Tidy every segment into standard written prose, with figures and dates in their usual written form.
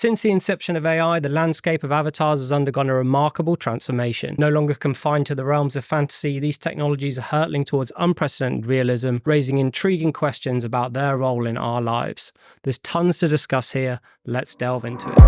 Since the inception of AI, the landscape of avatars has undergone a remarkable transformation. No longer confined to the realms of fantasy, these technologies are hurtling towards unprecedented realism, raising intriguing questions about their role in our lives. There's tons to discuss here. Let's delve into it.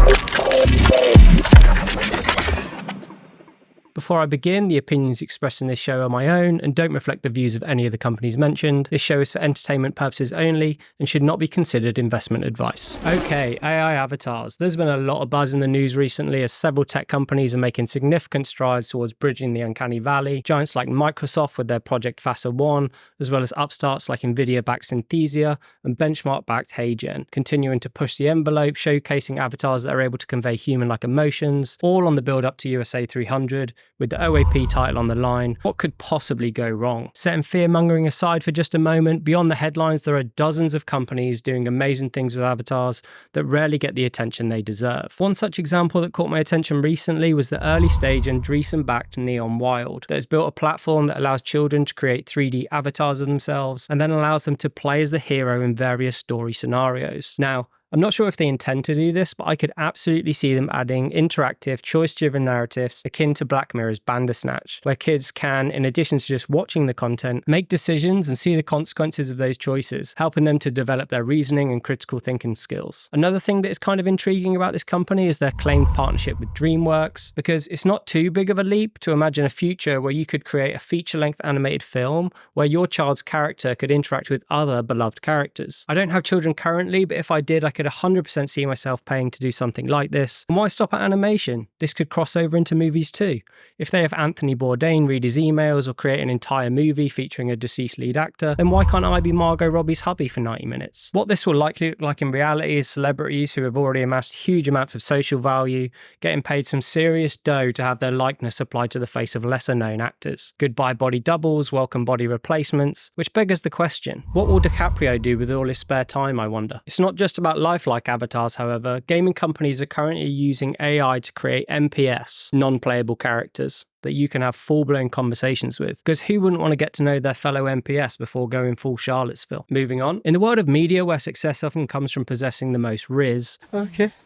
Before I begin, the opinions expressed in this show are my own and don't reflect the views of any of the companies mentioned. This show is for entertainment purposes only and should not be considered investment advice. Okay, AI avatars. There's been a lot of buzz in the news recently as several tech companies are making significant strides towards bridging the uncanny valley. Giants like Microsoft with their Project Facet 1, as well as upstarts like Nvidia-backed Synthesia and Benchmark-backed Heygen, continuing to push the envelope, showcasing avatars that are able to convey human-like emotions, all on the build-up to USA 300, with the OAP title on the line. What could possibly go wrong? Setting fear-mongering aside for just a moment, beyond the headlines, there are dozens of companies doing amazing things with avatars that rarely get the attention they deserve. One such example that caught my attention recently was the early-stage Andreessen-backed Neon Wild, that has built a platform that allows children to create 3D avatars of themselves and then allows them to play as the hero in various story scenarios. Now, I'm not sure if they intend to do this, but I could absolutely see them adding interactive, choice-driven narratives akin to Black Mirror's Bandersnatch, where kids can, in addition to just watching the content, make decisions and see the consequences of those choices, helping them to develop their reasoning and critical thinking skills. Another thing that is kind of intriguing about this company is their claimed partnership with DreamWorks, because it's not too big of a leap to imagine a future where you could create a feature-length animated film where your child's character could interact with other beloved characters. I don't have children currently, but if I did, I could 100% see myself paying to do something like this. And why stop at animation? This could cross over into movies too. If they have Anthony Bourdain read his emails or create an entire movie featuring a deceased lead actor, then why can't I be Margot Robbie's hubby for 90 minutes? What this will likely look like in reality is celebrities who have already amassed huge amounts of social value, getting paid some serious dough to have their likeness applied to the face of lesser known actors. Goodbye body doubles, welcome body replacements, which beggars the question, what will DiCaprio do with all his spare time, I wonder? It's not just about lifelike avatars, however. Gaming companies are currently using AI to create NPS, non-playable characters, that you can have full-blown conversations with, because who wouldn't want to get to know their fellow NPS before going full Charlottesville? Moving on. In the world of media, where success often comes from possessing the most riz,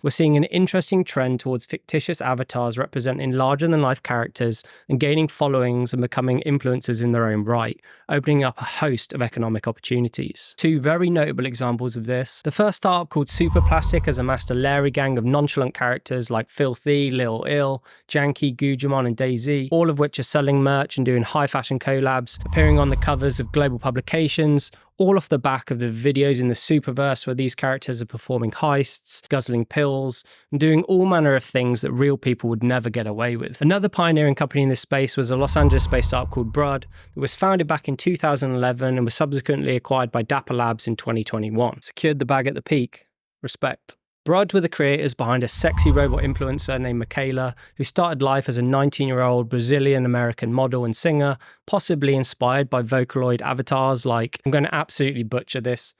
we're seeing an interesting trend towards fictitious avatars representing larger-than-life characters and gaining followings and becoming influencers in their own right, opening up a host of economic opportunities. Two very notable examples of this. The first startup, called Superplastic, has amassed a leery gang of nonchalant characters like Filthy, Lil Ill, Janky, Gujamon, and DayZ, all of which are selling merch and doing high fashion collabs, appearing on the covers of global publications, all off the back of the videos in the Superverse where these characters are performing heists, guzzling pills, and doing all manner of things that real people would never get away with. Another pioneering company in this space was a Los Angeles-based startup called Brud, that was founded back in 2011 and was subsequently acquired by Dapper Labs in 2021. Secured the bag at the peak. Respect. Brud were the creators behind a sexy robot influencer named Miquela, who started life as a 19-year-old Brazilian-American model and singer, possibly inspired by Vocaloid avatars like, I'm going to absolutely butcher this,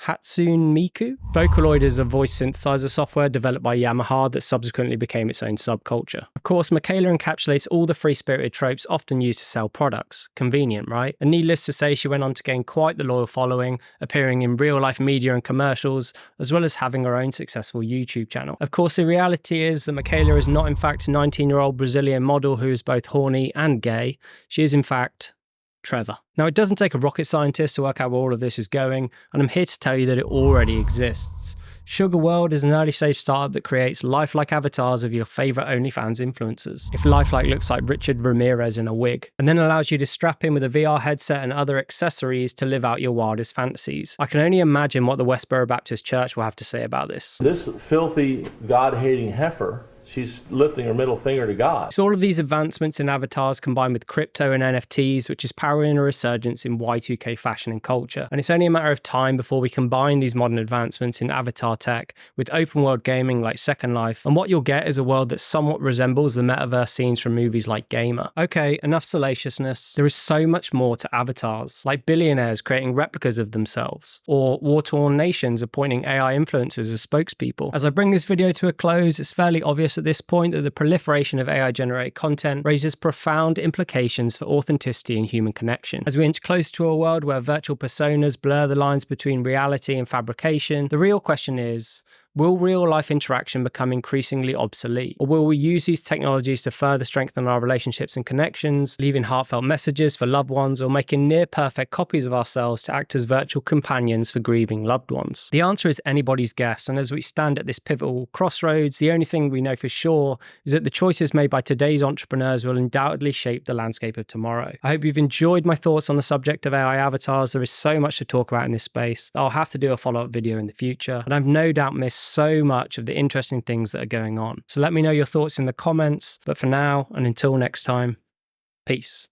Hatsune Miku? Vocaloid is a voice synthesizer software developed by Yamaha that subsequently became its own subculture. Of course, Miquela encapsulates all the free-spirited tropes often used to sell products. Convenient, right? And needless to say, she went on to gain quite the loyal following, appearing in real-life media and commercials, as well as having her own successful YouTube channel. Of course, the reality is that Miquela is not in fact a 19-year-old Brazilian model who is both horny and gay. She is in fact Trevor. Now, it doesn't take a rocket scientist to work out where all of this is going, and I'm here to tell you that it already exists. Sugar World is an early-stage startup that creates lifelike avatars of your favourite OnlyFans influencers. If lifelike looks like Richard Ramirez in a wig, and then allows you to strap in with a VR headset and other accessories to live out your wildest fantasies. I can only imagine what the Westboro Baptist Church will have to say about this. This filthy, God-hating heifer, she's lifting her middle finger to God. So all of these advancements in avatars combined with crypto and NFTs, which is powering a resurgence in Y2K fashion and culture. And it's only a matter of time before we combine these modern advancements in avatar tech with open world gaming like Second Life. And what you'll get is a world that somewhat resembles the metaverse scenes from movies like Gamer. Okay, enough salaciousness. There is so much more to avatars, like billionaires creating replicas of themselves, or war-torn nations appointing AI influencers as spokespeople. As I bring this video to a close, it's fairly obvious at this point that the proliferation of AI-generated content raises profound implications for authenticity and human connection. As we inch closer to a world where virtual personas blur the lines between reality and fabrication, the real question is, Will real-life interaction become increasingly obsolete? Or will we use these technologies to further strengthen our relationships and connections, leaving heartfelt messages for loved ones, or making near-perfect copies of ourselves to act as virtual companions for grieving loved ones? The answer is anybody's guess, and as we stand at this pivotal crossroads, the only thing we know for sure is that the choices made by today's entrepreneurs will undoubtedly shape the landscape of tomorrow. I hope you've enjoyed my thoughts on the subject of AI avatars. There is so much to talk about in this space. I'll have to do a follow-up video in the future, and I've no doubt missed so much of the interesting things that are going on. So let me know your thoughts in the comments. But for now, and until next time, peace.